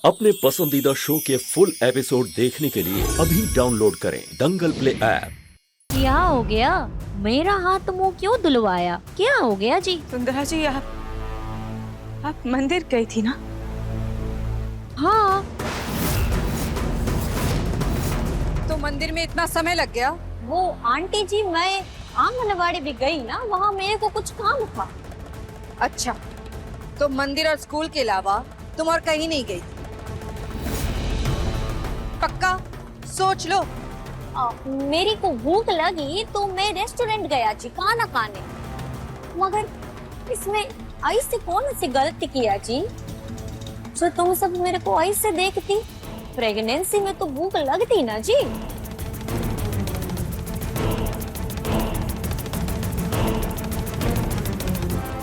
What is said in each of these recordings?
अपने पसंदीदा शो के फुल एपिसोड देखने के लिए अभी डाउनलोड करें दंगल प्ले ऐप। क्या हो गया? मेरा हाथ मुंह क्यों धुलवाया? क्या हो गया जी? सुंदरा जी, आप मंदिर गई थी ना? हाँ। तो मंदिर में इतना समय लग गया? वो आंटी जी, मैं आंगनवाड़ी भी गई ना, वहाँ मेरे को कुछ काम था। अच्छा, तो मंदिर और स्कूल के अलावा तुम और कहीं नहीं गई? पक्का? सोच लो। मेरी को भूख लगी तो मैं रेस्टोरेंट गया जी खाना खाने, मगर इसमें ऐसे कौन सी गलती किया जी जो तुम सब मेरे को ऐसे देखती? प्रेगनेंसी में तो भूख लगती ना जी।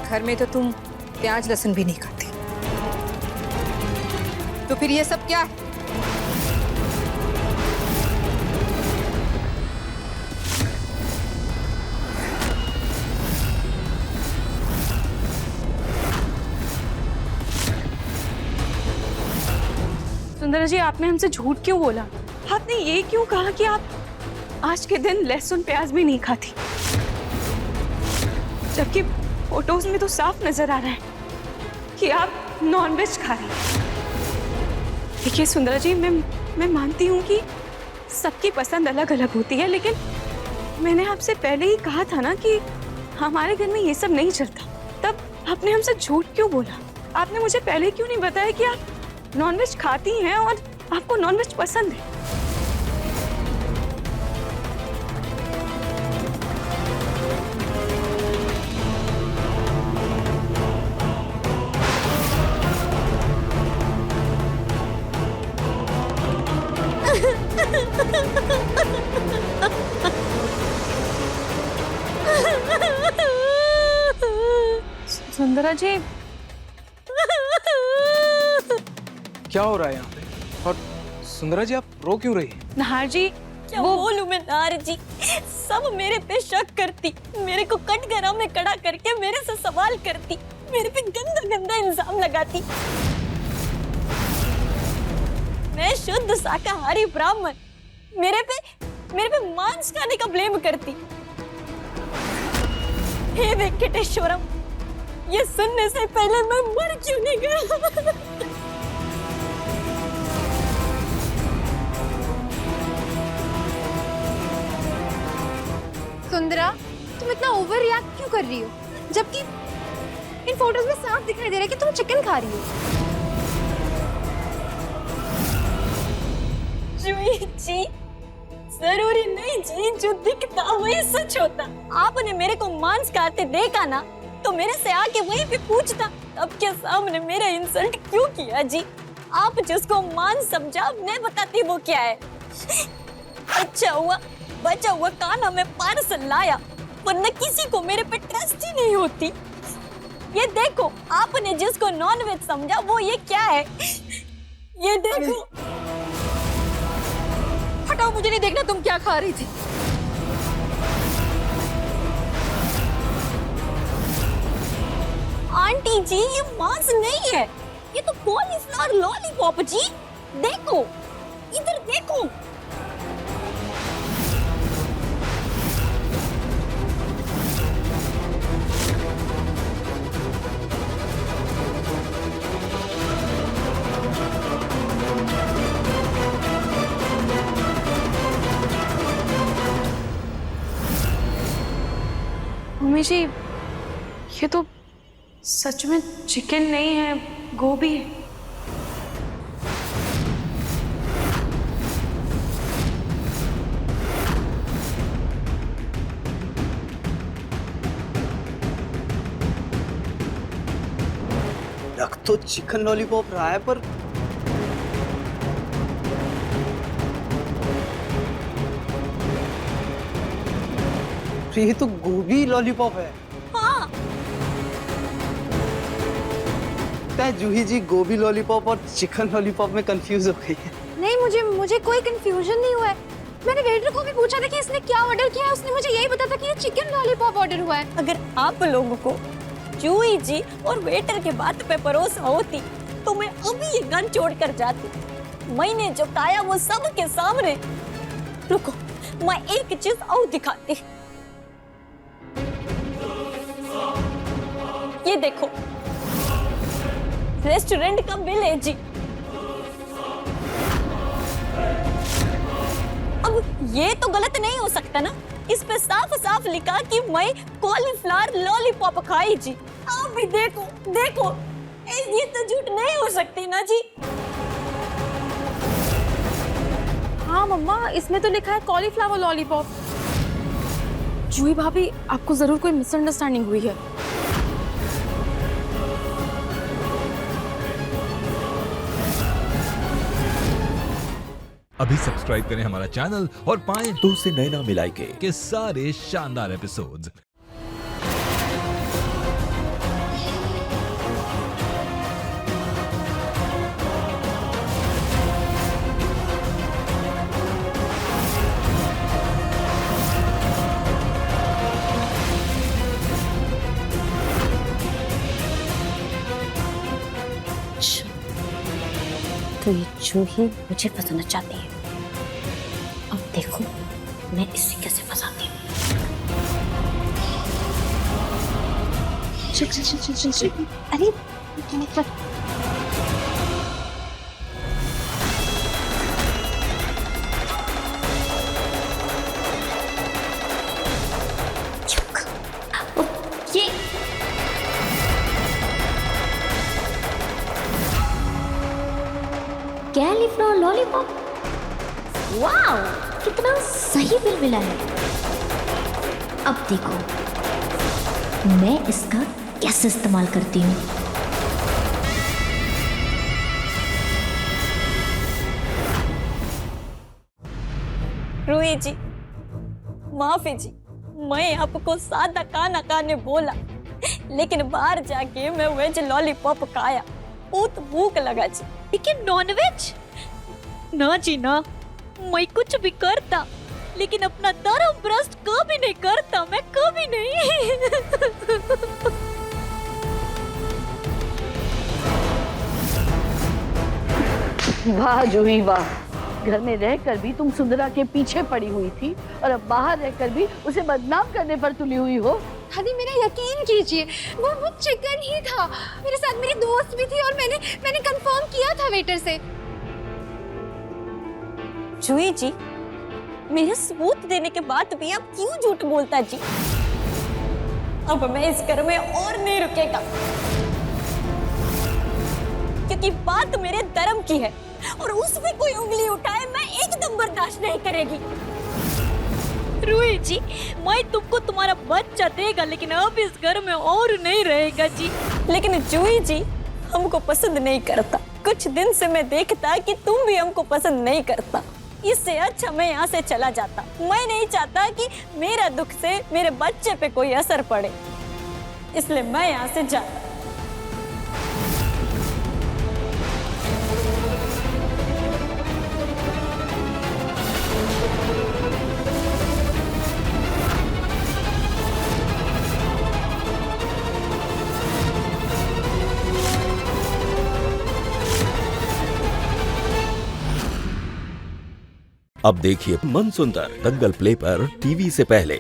घर में तो तुम प्याज लहसुन भी नहीं खाती, तो फिर ये सब क्या है? सुंदरा जी, आपने हमसे झूठ क्यों बोला? आपने ये क्यों कहा कि आप आज के दिन लहसुन प्याज भी नहीं खाती, जबकि फोटोज में तो साफ नजर आ रहा है कि आप नॉनवेज खा रही हैं। देखिए सुंदरा जी, मैं मानती हूँ कि सबकी पसंद अलग अलग होती है, लेकिन मैंने आपसे पहले ही कहा था ना कि हमारे घर में ये सब नहीं चलता। तब आपने हमसे झूठ क्यों बोला? आपने मुझे पहले क्यों नहीं बताया कि आप नॉनवेज खाती हैं और आपको नॉनवेज पसंद है? सुंदरा जी, क्या हो रहा है यहाँ पे? और सुंदरा जी, आप रो क्यों रही हैं? नहार जी, क्या बोलूं मैं नार जी, सब मेरे पे शक करती, मेरे को कटघरा में खड़ा करके मेरे से सवाल करती, मेरे पे गंदा गंदा इल्जाम लगाती। मैं शुद्ध शाकाहारी ब्राह्मण, मेरे पे मांस खाने का ब्लेम करती। हे वेंकटेश्वरम, ये सुनने से पहले मैं मर क्यों नहीं गया? सुंदरा, तुम इतना ओवर रिएक्ट क्यों कर रही हो, जबकि इन फोटोज में साफ दिखाई दे रहा है कि तुम चिकन खा रही हो। जुई जी, जरूरी नहीं जी जो दिखता वही सच होता। आपने मेरे को मांस खाते देखा ना, तो मेरे से आके वहीं पे पूछता, आपके सामने मेरा इंसल्ट क्यों किया जी? आप जिसको मांस समझा, मैं बताती वो क्या है। अच्छा हुआ बचा हुआ खाना मैं पार्सल लाया, वरना किसी को मेरे पे ट्रस्ट ही नहीं होती। ये देखो, आपने जिसको नॉनवेज समझा वो ये क्या है, ये देखो। हटाओ, मुझे नहीं देखना तुम क्या खा रही थी। आंटी जी, ये मांस नहीं है, ये तो कॉलीफ्लावर लॉलीपॉप जी। देखो, इधर देखो। मम्मी जी, ये तो सच में चिकन नहीं है, गोभी है। रख तो चिकन लॉलीपॉप रहा है, पर ये तो गोभी लॉलीपॉप है। हाँ, जूही जी गोभी लॉलीपॉप और चिकन लॉलीपॉप में कंफ्यूज हो गई है। नहीं, मुझे कोई कंफ्यूजन नहीं हुआ है। मैंने वेटर को भी पूछा था कि इसने क्या ऑर्डर किया है, उसने मुझे यही बताया था कि ये चिकन लॉलीपॉप ऑर्डर हुआ है। अगर आप लोगों को जूही जी और वेटर के बात पे भरोसा होती तो मैं अभी ये गन छोड़कर जाती। मैंने जो खाया वो सबके सामने। रुको, मैं एक चीज और दिखाती। ये देखो, रेस्टोरेंट का बिल है जी। अब ये तो गलत नहीं हो सकता ना, इस पे साफ साफ लिखा कि मैं कॉलीफ्लावर लॉलीपॉप खाई जी। आप भी देखो देखो, ये तो झूठ नहीं हो सकती ना जी। हाँ मम्मा, इसमें तो लिखा है कॉलीफ्लावर लॉलीपॉप। जूही भाभी, आपको जरूर कोई मिसअंडरस्टैंडिंग हुई है। अभी सब्सक्राइब करें हमारा चैनल और पाएं तो से नैना मिलाई के सारे शानदार एपिसोड्स। तो ये जूही मुझे फंसाना चाहती है। अब देखो मैं इसे कैसे फंसाती हूँ। चल। अरे ये कैलीफ्लावर लॉलीपॉप, वाओ कितना सही बिल मिला है। अब देखो मैं इसका कैसे इस्तेमाल करती हूँ। रूही जी, माफी जी, मैं आपको सादा खाना खाने बोला, लेकिन बाहर जाके मैं वेज लॉलीपॉप खाया। बहुत भूख लगा जी, लेकिन नॉनवेज ना जी ना। मैं कुछ भी करता, लेकिन अपना धर्म भ्रष्ट कभी नहीं करता, मैं कभी नहीं। वाह जूही वाह, घर में रहकर भी तुम सुंदरा के पीछे पड़ी हुई थी और अब बाहर रहकर भी उसे बदनाम करने पर तुली हुई हो। दादी मेरा यकीन कीजिए, वो चिकन ही था। मेरे साथ मेरी दोस्त भी थी और मैंने कंफर्म किया था वेटर से। जूही जी, मेरे सबूत देने के बाद भी आप क्यों झूठ बोलता जी? अब मैं इस घर में और नहीं रुकेगा, क्योंकि बात मेरे धर्म की है और उसमें कोई उंगली उठाए मैं एकदम बर्दाश्त नहीं करेगी। रूही जी, मैं तुमको तुम्हारा बच्चा देगा, लेकिन अब इस घर में और नहीं रहेगा जी। लेकिन जूही जी हमको पसंद नहीं करता। कुछ दिन से मैं देखता कि तुम भी हमको पसंद नहीं करता। इससे अच्छा मैं यहाँ से चला जाता। मैं नहीं चाहता कि मेरा दुख से मेरे बच्चे पे कोई असर पड़े, इसलिए मैं यहाँ से जाता। अब देखिए मनसुंदर दंगल प्ले पर टीवी से पहले।